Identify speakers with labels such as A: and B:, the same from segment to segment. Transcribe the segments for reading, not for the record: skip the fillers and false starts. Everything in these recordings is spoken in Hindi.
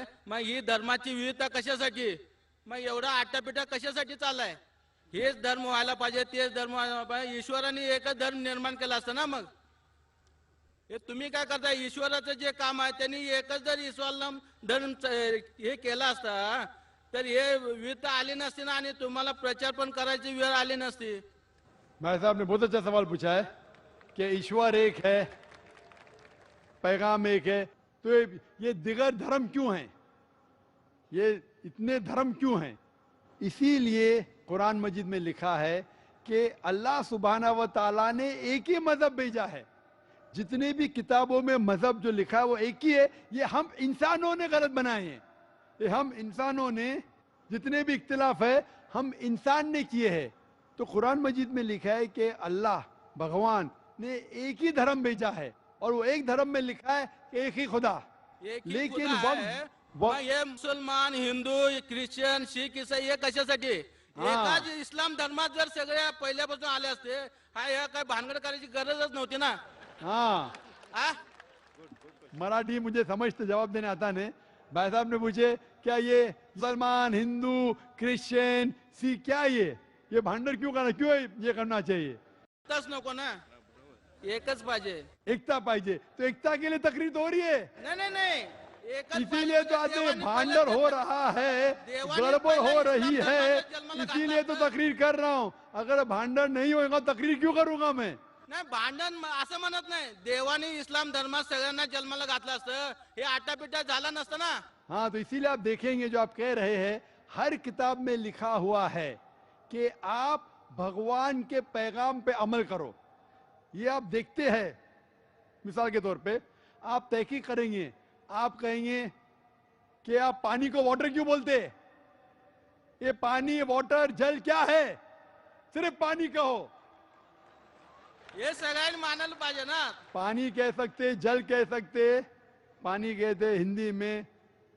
A: आहे, मग ही धर्माची विविधता कशासाठी, मग एवढा आटापिटा कशासाठी चाललाय? हेच धर्म व्हायला पाहिजे, तेच धर्म व्हायला पाहिजे. ईश्वराने एकच धर्म निर्माण केला असता ना. मग हे तुम्ही काय करता? ईश्वराचं जे काम आहे त्यांनी एकच जर इस्लाम धर्म हे केला असता तर हे विविधता आली नसती ना, आणि तुम्हाला प्रचार पण करायची वेळ आली नसती.
B: भाई साहब ने बहुत अच्छा सवाल पूछा है कि ईश्वर एक है, पैगाम एक है, तो ये दिगर धर्म क्यों हैं, ये इतने धर्म क्यों हैं? इसीलिए कुरान मजीद में लिखा है कि अल्लाह सुब्हाना व ताला ने एक ही मजहब भेजा है। जितने भी किताबों में मजहब जो लिखा है वो एक ही है। ये हम इंसानों ने गलत बनाए हैं। ये हम इंसानों ने, जितने भी इख्तिलाफ है हम इंसान ने किए हैं। तो कुरान मजीद में लिखा है कि अल्लाह भगवान ने एक ही धर्म भेजा है, और वो एक धर्म में लिखा है कि एक ही खुदा।
A: एक ही
B: लेकिन
A: खुदा है, मग हे मुसलमान, हिंदू, ख्रिश्चन, शीख, ईसाई हे कशासाठी? एकाच इस्लाम धर्मात जर सगळे पहिल्यापासून आले असते, ह्या काय भानगड करायची गरजच नव्हती ना.
B: हाँ, मराठी मुझे समझते जवाब देने आता नहीं। भाई साहब ने पूछे क्या ये मुसलमान, हिंदू, क्रिश्चियन, सिख, क्या ये भांडर क्यों करना, क्यों ये करना चाहिए?
A: तस नको ना, एकच पाहिजे.
B: एकता पाहिजे, तो एकता के लिए तकरीर तो हो रही है।
A: नाही नाही नाही, एकच
B: इसीलिए तो आज
A: देवाने
B: भांडर
A: पहिलं
B: हो रहा है, गड़बड़ हो रही है, इसीलिए तो तकरीर कर रहा हूँ। अगर भांडर नहीं होगा तकरीर क्यों करूंगा मैं?
A: नाही, भांडण असं म्हणत नाही. देवाने इस्लाम धर्मात सगळ्यांना जन्माला घातलं असतं, हे आटापिटा झाला नसतं ना.
B: हाँ, तो इसीलिए आप देखेंगे जो आप कह रहे हैं, हर किताब में लिखा हुआ है कि आप भगवान के पैगाम पे अमल करो। ये आप देखते हैं, मिसाल के तौर पे आप तहकीक करेंगे, आप कहेंगे कि आप पानी को वाटर क्यों बोलते? ये पानी, वाटर, जल क्या है? सिर्फ पानी कहो।
A: हे सगळ्यांनी मानायला पाहिजे ना.
B: पानी कह सकते, जल कह सकते, पानी कहते हिंदी में,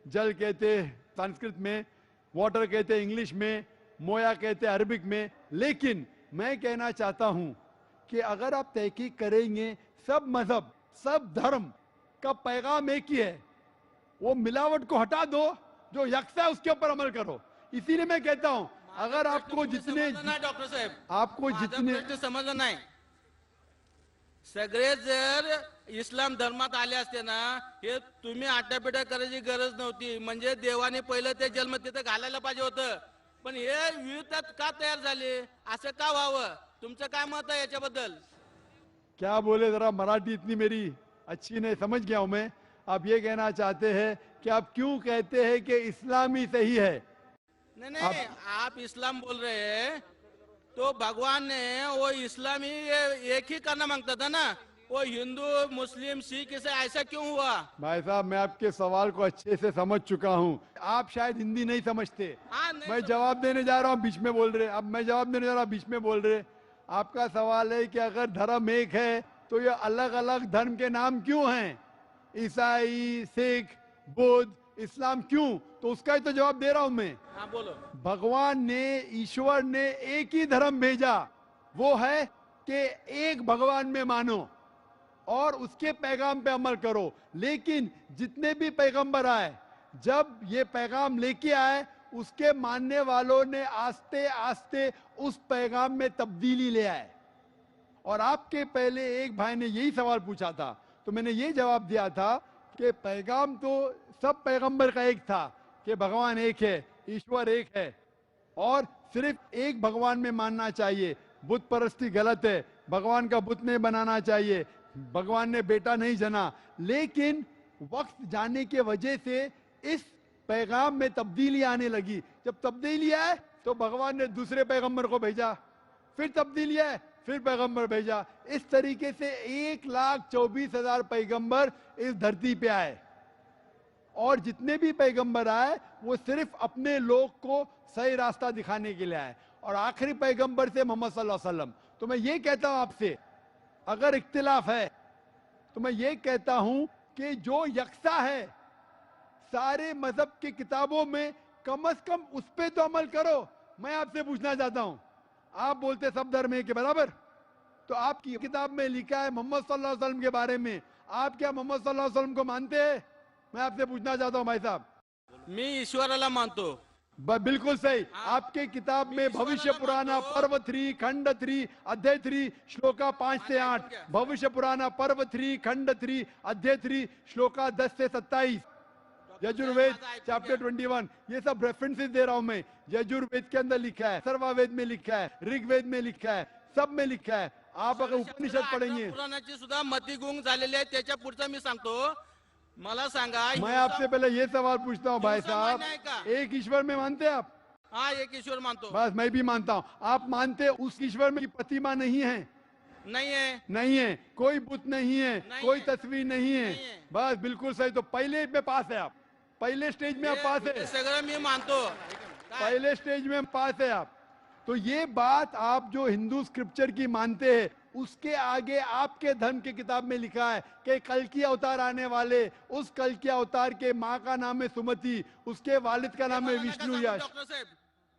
B: जल कहते संस्कृत में, वाटर कहते इंग्लिश में, मोया कहते अरबिक में। लेकिन मैं कहना चाहता हूं कि अगर आप तहकीक करेंगे, सब मजहब, सब धर्म का पैगाम एक ही है। वो मिलावट को हटा दो, जो यकसा है उसके ऊपर अमल करो। इसीलिए मैं कहता हूं, अगर आपको जितने,
A: डॉक्टर साहेब,
B: आपको जितने
A: समजलं नाही, सगळे जर इस्लाम धर्मात आले असते ना, हे तुम्ही आटापिटा करायची गरज नव्हती. म्हणजे देवाने पहिलं ते जन्म तिथं घालायला पाहिजे होतं. पण हे विविधता का तयार झाली, असं का व्हावं? तुमचं काय मत आहे याच्याबद्दल?
B: क्या बोले, जरा मराठी इतनी मेरी अच्छी नहीं, समझ गया हूं मैं। आप ये कहना चाहते हैं कि आप क्यों कहते हैं कि इस्लाम ही सही है?
A: नहीं नहीं, आप इस्लाम बोल रहे हैं तो भगवान ने वो इस्लामी एक ही करना मांगता था ना, वो हिंदू, मुस्लिम, सिख से ऐसा क्यों हुआ?
B: भाई साहब, मैं आपके सवाल को अच्छे से समझ चुका हूं। आप शायद हिंदी नहीं समझते।
A: नहीं
B: मैं जवाब देने जा रहा हूं, बीच में बोल रहे। अब मैं जवाब देने जा रहा हूं, बीच में बोल रहे। आपका सवाल है कि अगर धर्म एक है तो ये अलग अलग धर्म के नाम क्यों हैं? ईसाई, सिख, बुद्ध, इस्लाम क्यों? तो उसका ही तो जवाब दे रहा हूं मैं।
A: हाँ बोलो।
B: भगवान ने, ईश्वर ने एक ही धर्म भेजा, वो है कि एक भगवान में मानो और उसके पैगाम पे अमल करो। लेकिन जितने भी पैगंबर आए, जब ये पैगाम लेके आए, उसके मानने वालों ने आस्ते आस्ते उस पैगाम में तब्दीली ले आए। और आपके पहले एक भाई ने यही सवाल पूछा था, तो मैंने ये जवाब दिया था कि पैगाम तो सब पैगंबर का एक था कि भगवान एक है, ईश्वर एक है, और सिर्फ एक भगवान में मानना चाहिए। बुत परस्ती गलत है, भगवान का बुत नहीं बनाना चाहिए, भगवान ने बेटा नहीं जना। लेकिन वक्त जाने के वजह से इस पैगाम में तब्दीली आने लगी। जब तब्दीली आए तो भगवान ने दूसरे पैगंबर को भेजा, फिर तब्दीली आए, फिर पैगंबर भेजा। इस तरीके से 1,24,000 पैगंबर इस धरती पे आए, और जितने भी पैगंबर आए वो सिर्फ अपने लोग को सही रास्ता दिखाने के लिए आए। और आखिरी पैगंबर से मोहम्मद सल्लल्लाहु अलैहि वसल्लम। तो मैं ये कहता हूं आपसे, अगर इख्तिलाफ है तो मैं ये कहता हूं कि जो यकसा है सारे मजहब की किताबों में, कम से कम उस पे तो अमल करो। मैं आपसे पूछना चाहता हूं, आप बोलते सब धर्म एक के बराबर, तो आपकी किताब में लिखा है मोहम्मद सल्लल्लाहु अलैहि वसल्लम के बारे में, आप क्या मोहम्मद सल्लल्लाहु अलैहि वसल्लम को मानते हैं? मैं आपसे पूछना चाहता हूं भाई साहब।
A: मी ईश्वराला मानतो.
B: बिल्कुल सही. आपके किताब में भविष्य पुराना पर्व 3 खंड 3 अध्याय 3 श्लोका 5 से 8, भविष्य पुराना पर्व 3 खंड 3 अध्याय 3 श्लोका 10 से 27, यजुर्वेद चैप्टर 21, ये सब रेफरेंसेस दे रहा हूं मैं. यजुर्वेद के अंदर लिखा है, सर्ववेद में लिखा है, ऋग्वेद में लिखा है, सब में लिखा है. आप अगर उपनिषद पढ़ेंगे.
A: पुराणाची सुद्धा मतिगुंग झालेली आहे. त्याच्या पुढचं मी सांगतो. मला सांगा,
B: मैं आपसे पहले ये सवाल पूछता हूँ भाई साहब,
A: मान्य है का?
B: एक ईश्वर में मानते हैं आप?
A: हा एक ईश्वर मानतो.
B: बस मैं भी मानता हूँ. आप मानते उस ईश्वर में की प्रतिमा नहीं है?
A: नाही आहे.
B: नहीं है. कोई बुत नहीं है,
A: नहीं
B: कोई
A: है.
B: तस्वीर नहीं है.
A: नहीं है.
B: बस बिल्कुल सही. तो पहले में पास है आप, पहले स्टेज में आप पास
A: हे
B: है,
A: सगळं मी मानतो.
B: पहले स्टेज में पास है आप. तो ये बात आप जो हिंदू स्क्रिप्चर की मानते हैं, उसके आगे आपके धर्म की किताब में लिखा है कि कल की अवतार आने वाले, उस कल की अवतार के माँ का नाम है सुमति, उसके वालिद का नाम है विष्णु यश.
A: डॉक्टर साहेब,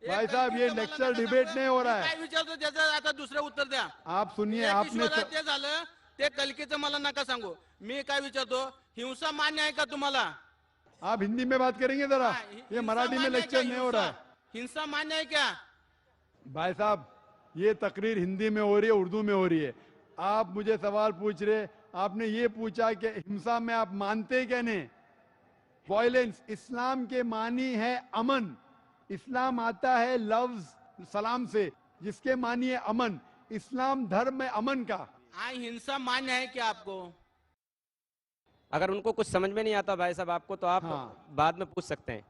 B: भाई साहब, ये लेक्चर डिबेट नहीं हो रहा है.
A: काय विचारतो त्याचं आता दुसरं उत्तर द्या.
B: आप सुनिए.
A: एक
B: आपने
A: ईश्वरात ते झालं, ते कलकीचं मला नका सांगू. मी काय विचारतो, हिंसा मान्य आहे का तुम्हाला?
B: आप हिंदी में बात करेंगे जरा, ये
A: हिंसा
B: मराठी में
A: मान्य है
B: लेक्चर
A: क्या?
B: नहीं हो रहा है.
A: हिंसा मान्य है क्या?
B: भाई साहब, ये तकरीर हिंदी में हो रही है, उर्दू में हो रही है. आप मुझे सवाल पूछ रहे, आपने ये पूछा कि हिंसा में आप मानते क्या नहीं? वायलेंस. इस्लाम के मानी है अमन. इस्लाम आता है लफ्ज सलाम से, जिसके मानी है अमन. इस्लाम धर्म है अमन का.
A: हाँ, हिंसा मान्य है क्या आपको?
C: अगर उनको कुछ समझ में नहीं आता भाई साहब आपको, तो आप
B: हाँ.
C: बाद में पूछ सकते हैं.